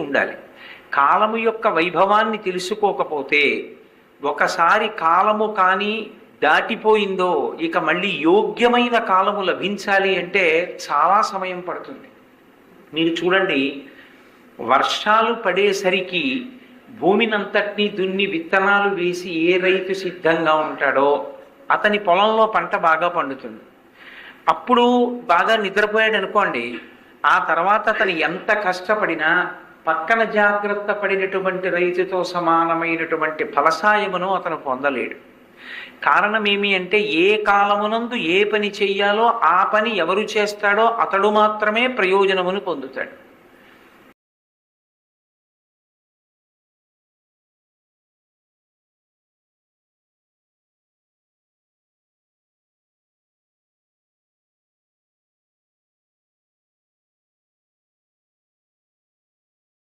ఉండాలి. కాలము యొక్క వైభవాన్ని తెలుసుకోకపోతే ఒకసారి కాలము కానీ దాటిపోయిందో ఇక మళ్ళీ యోగ్యమైన కాలము లభించాలి అంటే చాలా సమయం పడుతుంది. మీరు చూడండి, వర్షాలు పడేసరికి భూమినంతటినీ దున్ని విత్తనాలు వేసి ఏ రైతు సిద్ధంగా ఉంటాడో అతని పొలంలో పంట బాగా పండుతుంది. అప్పుడు బాగా నిద్రపోయాడు అనుకోండి, ఆ తర్వాత అతను ఎంత కష్టపడినా పక్కన జాగ్రత్త పడినటువంటి రైతుతో సమానమైనటువంటి ఫలసాయమును అతను పొందలేడు. కారణం ఏమి అంటే, ఏ కాలమునందు ఏ పని చెయ్యాలో ఆ పని ఎవరు చేస్తాడో అతడు మాత్రమే ప్రయోజనమును పొందుతాడు.